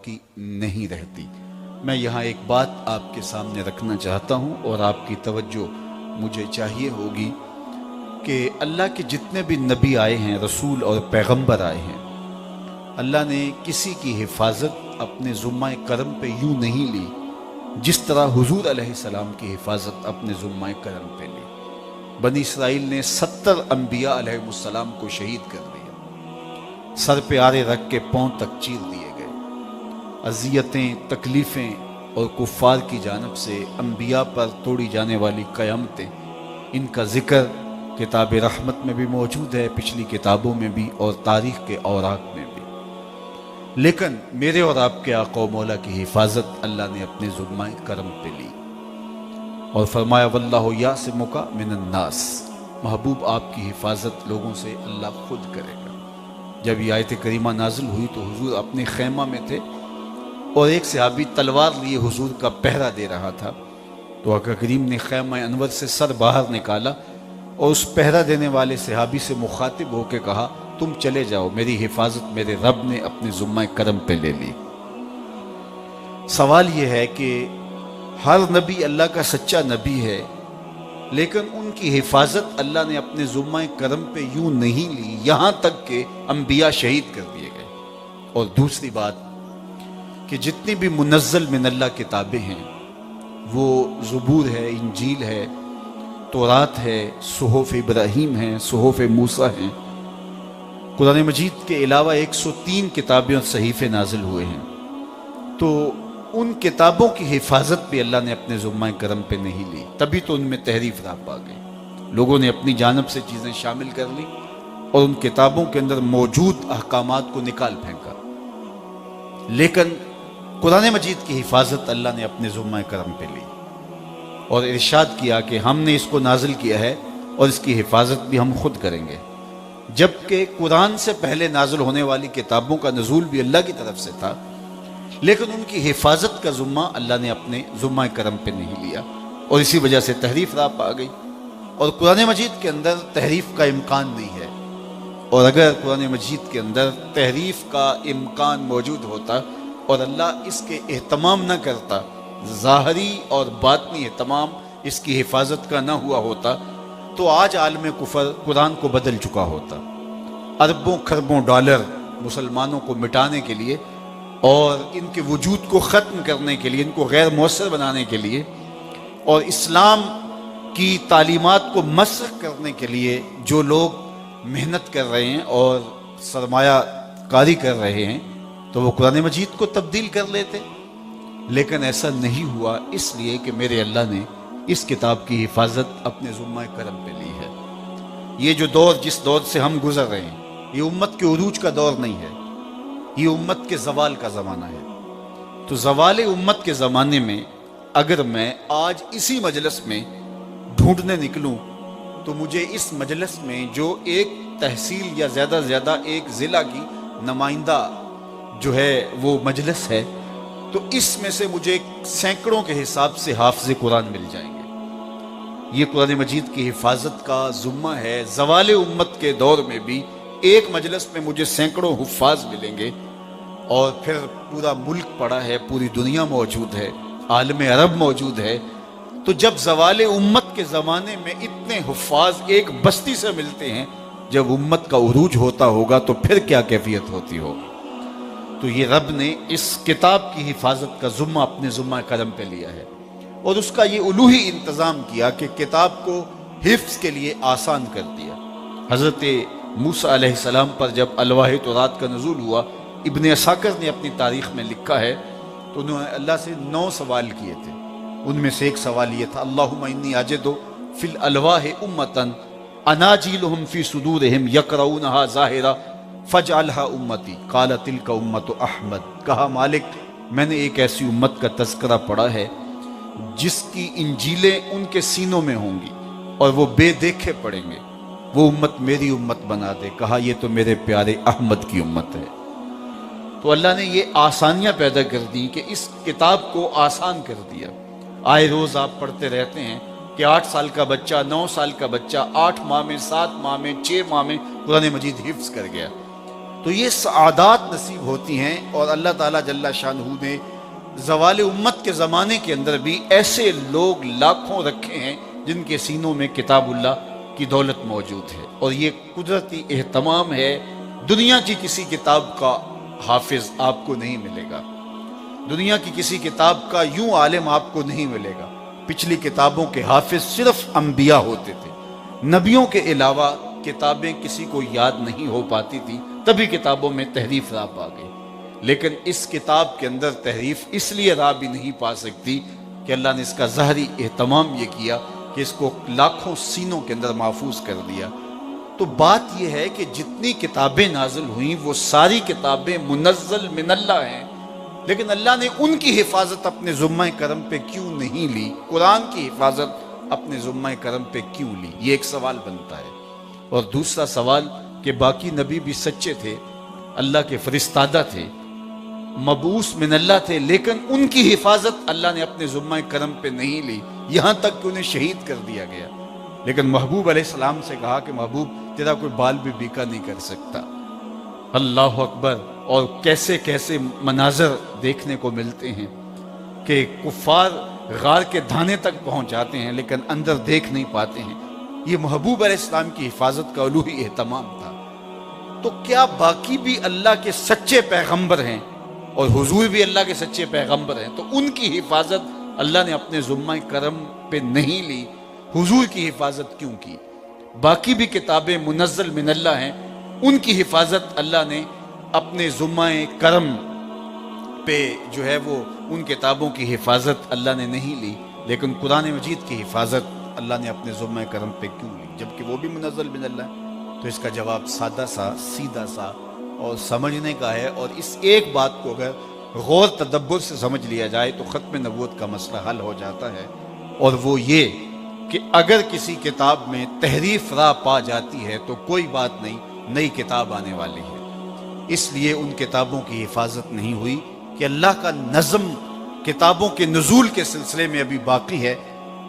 باقی نہیں رہتی۔ میں یہاں ایک بات آپ کے سامنے رکھنا چاہتا ہوں اور آپ کی توجہ مجھے چاہیے ہوگی کہ اللہ کے جتنے بھی نبی آئے ہیں، رسول اور پیغمبر آئے ہیں، اللہ نے کسی کی حفاظت اپنے ذمہ کرم پہ یوں نہیں لی جس طرح حضور علیہ السلام کی حفاظت اپنے ذمہ کرم پہ لی۔ بنی اسرائیل نے 70 انبیاء علیہ السلام کو شہید کر دیا، سر پہ آرے رکھ کے پاؤں تک چیر دیے گئے۔ اذیتیں، تکلیفیں اور کفار کی جانب سے انبیاء پر توڑی جانے والی قیامتیں، ان کا ذکر کتاب رحمت میں بھی موجود ہے، پچھلی کتابوں میں بھی اور تاریخ کے اوراق میں بھی۔ لیکن میرے اور آپ کے آقا و مولا کی حفاظت اللہ نے اپنے ذمہ کرم پہ لی اور فرمایا واللہ یعصمک من الناس، محبوب آپ کی حفاظت لوگوں سے اللہ خود کرے گا۔ جب یہ آیت کریمہ نازل ہوئی تو حضور اپنے خیمہ میں تھے اور ایک صحابی تلوار لیے حضور کا پہرا دے رہا تھا، تو آقا کریم نے خیمہ انور سے سر باہر نکالا اور اس پہرا دینے والے صحابی سے مخاطب ہو کے کہا تم چلے جاؤ، میری حفاظت میرے رب نے اپنے ذمہ کرم پہ لے لی۔ سوال یہ ہے کہ ہر نبی اللہ کا سچا نبی ہے، لیکن ان کی حفاظت اللہ نے اپنے ذمہ کرم پہ یوں نہیں لی، یہاں تک کہ انبیاء شہید کر دیے گئے۔ اور دوسری بات کہ جتنی بھی منزل من اللہ کتابیں ہیں، وہ زبور ہے، انجیل ہے، تورات ہے، صحف ابراہیم ہیں، صحف موسیٰ ہیں، قرآن مجید کے علاوہ 103 کتابیں اور صحیفے نازل ہوئے ہیں، تو ان کتابوں کی حفاظت بھی اللہ نے اپنے ذمہ کرم پہ نہیں لی، تبھی تو ان میں تحریف راپ آ گئی، لوگوں نے اپنی جانب سے چیزیں شامل کر لی اور ان کتابوں کے اندر موجود احکامات کو نکال پھینکا۔ لیکن قرآن مجید کی حفاظت اللہ نے اپنے ذمہ کرم پہ لی اور ارشاد کیا کہ ہم نے اس کو نازل کیا ہے اور اس کی حفاظت بھی ہم خود کریں گے، جبکہ قرآن سے پہلے نازل ہونے والی کتابوں کا نزول بھی اللہ کی طرف سے تھا، لیکن ان کی حفاظت کا ذمہ اللہ نے اپنے ذمہ کرم پہ نہیں لیا اور اسی وجہ سے تحریف راپ آ گئی۔ اور قرآن مجید کے اندر تحریف کا امکان نہیں ہے، اور اگر قرآن مجید کے اندر تحریف کا امکان موجود ہوتا اور اللہ اس کے اہتمام نہ کرتا، ظاہری اور باطنی اہتمام اس کی حفاظت کا نہ ہوا ہوتا، تو آج عالم کفر قرآن کو بدل چکا ہوتا۔ اربوں خربوں ڈالر مسلمانوں کو مٹانے کے لیے اور ان کے وجود کو ختم کرنے کے لیے، ان کو غیر مؤثر بنانے کے لیے اور اسلام کی تعلیمات کو مسخ کرنے کے لیے جو لوگ محنت کر رہے ہیں اور سرمایہ کاری کر رہے ہیں، تو وہ قرآن مجید کو تبدیل کر لیتے، لیکن ایسا نہیں ہوا، اس لیے کہ میرے اللہ نے اس کتاب کی حفاظت اپنے ذمہ کرم پہ لی ہے۔ یہ جو دور، جس دور سے ہم گزر رہے ہیں، یہ امت کے عروج کا دور نہیں ہے، یہ امت کے زوال کا زمانہ ہے۔ تو زوال امت کے زمانے میں اگر میں آج اسی مجلس میں ڈھونڈنے نکلوں تو مجھے اس مجلس میں جو ایک تحصیل یا زیادہ سے زیادہ ایک ضلع کی نمائندہ جو ہے وہ مجلس ہے، تو اس میں سے مجھے سینکڑوں کے حساب سے حافظ قرآن مل جائیں گے۔ یہ قرآن مجید کی حفاظت کا ذمہ ہے۔ زوال امت کے دور میں بھی ایک مجلس میں مجھے سینکڑوں حفاظ ملیں گے، اور پھر پورا ملک پڑا ہے، پوری دنیا موجود ہے، عالم عرب موجود ہے، تو جب زوال امت کے زمانے میں اتنے حفاظ ایک بستی سے ملتے ہیں، جب امت کا عروج ہوتا ہوگا تو پھر کیا کیفیت ہوتی ہوگی۔ تو یہ رب نے اس کتاب کی حفاظت کا ذمہ اپنے ذمہ کرم پہ لیا ہے، اور اس کا یہ الوہی انتظام کیا کہ کتاب کو حفظ کے لیے آسان کر دیا۔ حضرت موسیٰ علیہ السلام پر جب الواح تورات کا نزول ہوا، ابن عساکر نے اپنی تاریخ میں لکھا ہے، تو انہوں نے اللہ سے 9 سوال کیے تھے، ان میں سے ایک سوال یہ تھا اللہم انی اجد فی الالواح امتن اناجیلہم فی صدورہم یقرؤونہا ظاہرہ فجعلہا امتی قال تلک امت احمد۔ کہا مالک، میں نے ایک ایسی امت کا تذکرہ پڑھا ہے جس کی انجیلیں ان کے سینوں میں ہوں گی اور وہ بے دیکھے پڑھیں گے، وہ امت میری امت بنا دے۔ کہا یہ تو میرے پیارے احمد کی امت ہے۔ تو اللہ نے یہ آسانیاں پیدا کر دی کہ اس کتاب کو آسان کر دیا۔ آئے روز آپ پڑھتے رہتے ہیں کہ 8 سال کا بچہ، 9 سال کا بچہ 8 ماہ میں، 7 ماہ میں، 6 ماہ میں قرآن مجید حفظ کر گیا۔ تو یہ سعادات نصیب ہوتی ہیں۔ اور اللہ تعالیٰ جل شانہ نے زوال امت کے زمانے کے اندر بھی ایسے لوگ لاکھوں رکھے ہیں جن کے سینوں میں کتاب اللہ کی دولت موجود ہے، اور یہ قدرتی اہتمام ہے۔ دنیا کی کسی کتاب کا حافظ آپ کو نہیں ملے گا، دنیا کی کسی کتاب کا یوں عالم آپ کو نہیں ملے گا۔ پچھلی کتابوں کے حافظ صرف انبیاء ہوتے تھے، نبیوں کے علاوہ کتابیں کسی کو یاد نہیں ہو پاتی تھی، تبھی کتابوں میں تحریف راب آ گئی۔ لیکن اس کتاب کے اندر تحریف اس لیے راب بھی نہیں پا سکتی کہ اللہ نے اس کا ظاہری اہتمام یہ کیا کہ اس کو لاکھوں سینوں کے اندر محفوظ کر دیا۔ تو بات یہ ہے کہ جتنی کتابیں نازل ہوئیں وہ ساری کتابیں منزل من اللہ ہیں، لیکن اللہ نے ان کی حفاظت اپنے ذمہ کرم پہ کیوں نہیں لی؟ قرآن کی حفاظت اپنے ذمہ کرم پہ کیوں لی؟ یہ ایک سوال بنتا ہے۔ اور دوسرا سوال کہ باقی نبی بھی سچے تھے، اللہ کے فرستادہ تھے، مبعوث من اللہ تھے، لیکن ان کی حفاظت اللہ نے اپنے ذمہ کرم پہ نہیں لی، یہاں تک کہ انہیں شہید کر دیا گیا۔ لیکن محبوب علیہ السلام سے کہا کہ محبوب تیرا کوئی بال بھی بیکا نہیں کر سکتا۔ اللہ اکبر! اور کیسے کیسے مناظر دیکھنے کو ملتے ہیں کہ کفار غار کے دھانے تک پہنچ جاتے ہیں لیکن اندر دیکھ نہیں پاتے ہیں۔ یہ محبوب علیہ السلام کی حفاظت کا الوہی اہتمام تھا۔ تو کیا باقی بھی اللہ کے سچے پیغمبر ہیں اور حضور بھی اللہ کے سچے پیغمبر ہیں، تو ان کی حفاظت اللہ نے اپنے ذمہ کرم پہ نہیں لی، حضور کی حفاظت کیوں کی؟ باقی بھی کتابیں منزل من اللہ ہیں، ان کی حفاظت اللہ نے اپنے ذمہ کرم پہ جو ہے وہ ان کتابوں کی حفاظت اللہ نے نہیں لی، لیکن قرآن مجید کی حفاظت اللہ نے اپنے ذمہ کرم پہ کیوں لی جبکہ وہ بھی منزل من اللہ ہے؟ تو اس کا جواب سادہ سا، سیدھا سا اور سمجھنے کا ہے، اور اس ایک بات کو اگر غور تدبر سے سمجھ لیا جائے تو ختم نبوت کا مسئلہ حل ہو جاتا ہے۔ اور وہ یہ کہ اگر کسی کتاب میں تحریف راہ پا جاتی ہے تو کوئی بات نہیں، نئی کتاب آنے والی ہے۔ اس لیے ان کتابوں کی حفاظت نہیں ہوئی کہ اللہ کا نظم کتابوں کے نزول کے سلسلے میں ابھی باقی ہے،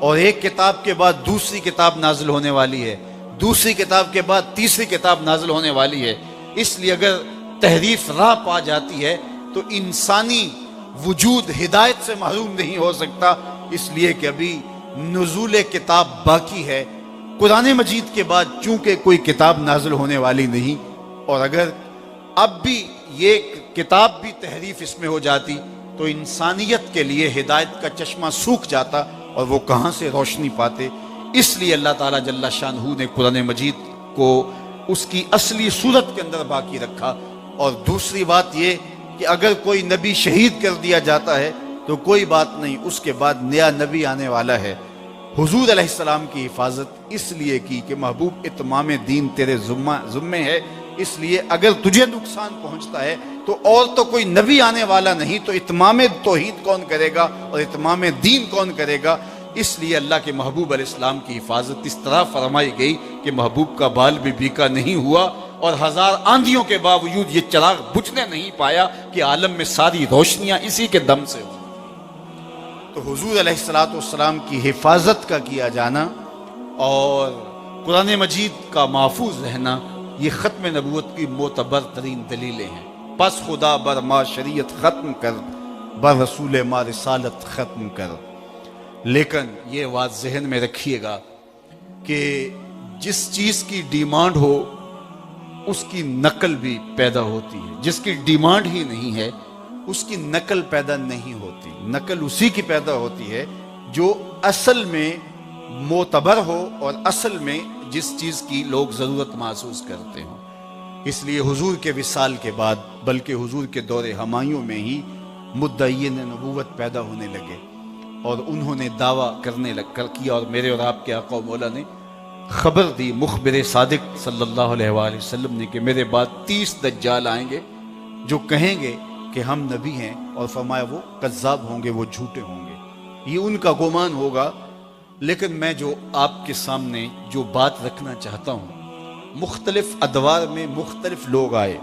اور ایک کتاب کے بعد دوسری کتاب نازل ہونے والی ہے، دوسری کتاب کے بعد تیسری کتاب نازل ہونے والی ہے۔ اس لیے اگر تحریف راہ پا جاتی ہے تو انسانی وجود ہدایت سے محروم نہیں ہو سکتا، اس لیے کہ ابھی نزول کتاب باقی ہے۔ قرآن مجید کے بعد چونکہ کوئی کتاب نازل ہونے والی نہیں، اور اگر اب بھی یہ کتاب بھی تحریف اس میں ہو جاتی تو انسانیت کے لیے ہدایت کا چشمہ سوکھ جاتا اور وہ کہاں سے روشنی پاتے۔ اس لیے اللہ تعالیٰ جل شانہ نے قرآن مجید کو اس کی اصلی صورت کے اندر باقی رکھا۔ اور دوسری بات یہ کہ اگر کوئی نبی شہید کر دیا جاتا ہے تو کوئی بات نہیں، اس کے بعد نیا نبی آنے والا ہے۔ حضور علیہ السلام کی حفاظت اس لیے کی کہ محبوب اتمام دین تیرے ذمے ہے، اس لیے اگر تجھے نقصان پہنچتا ہے تو اور تو کوئی نبی آنے والا نہیں، تو اتمام توحید کون کرے گا اور اتمام دین کون کرے گا؟ اس لیے اللہ کے محبوب علیہ السلام کی حفاظت اس طرح فرمائی گئی کہ محبوب کا بال بھی بیکا نہیں ہوا، اور ہزار آندھیوں کے باوجود یہ چراغ بجھنے نہیں پایا کہ عالم میں ساری روشنیاں اسی کے دم سے ہوں۔ تو حضور علیہ السلام کی حفاظت کا کیا جانا اور قرآن مجید کا محفوظ رہنا یہ ختم نبوت کی معتبر ترین دلیلیں ہیں۔ پس خدا بر ما شریعت ختم کر، بر رسول ما رسالت ختم کر۔ لیکن یہ بات ذہن میں رکھیے گا کہ جس چیز کی ڈیمانڈ ہو اس کی نقل بھی پیدا ہوتی ہے، جس کی ڈیمانڈ ہی نہیں ہے اس کی نقل پیدا نہیں ہوتی۔ نقل اسی کی پیدا ہوتی ہے جو اصل میں معتبر ہو اور اصل میں جس چیز کی لوگ ضرورت محسوس کرتے ہوں۔ اس لیے حضور کے وصال کے بعد بلکہ حضور کے دور ہمایوں میں ہی مدعین نبوت پیدا ہونے لگے، اور انہوں نے دعویٰ کرنے کیا، اور میرے اور آپ کے آقا و مولا نے خبر دی، مخبر صادق صلی اللہ علیہ وآلہ وسلم نے، کہ میرے بعد 30 دجال آئیں گے جو کہیں گے کہ ہم نبی ہیں، اور فرمایا وہ کذاب ہوں گے، وہ جھوٹے ہوں گے۔ یہ ان کا گمان ہوگا، لیکن میں جو آپ کے سامنے جو بات رکھنا چاہتا ہوں، مختلف ادوار میں مختلف لوگ آئے،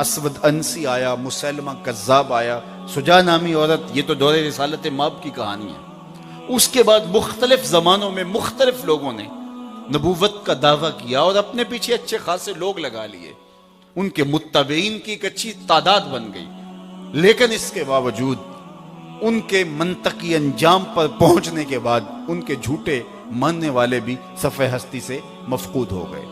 اسود انسی آیا، مسلمہ کذاب آیا، سجا نامی عورت، یہ تو دور رسالت ماب کی کہانی ہے۔ اس کے بعد مختلف زمانوں میں مختلف لوگوں نے نبوت کا دعویٰ کیا اور اپنے پیچھے اچھے خاصے لوگ لگا لیے، ان کے متبعین کی ایک اچھی تعداد بن گئی، لیکن اس کے باوجود ان کے منطقی انجام پر پہنچنے کے بعد ان کے جھوٹے ماننے والے بھی صفحہ ہستی سے مفقود ہو گئے۔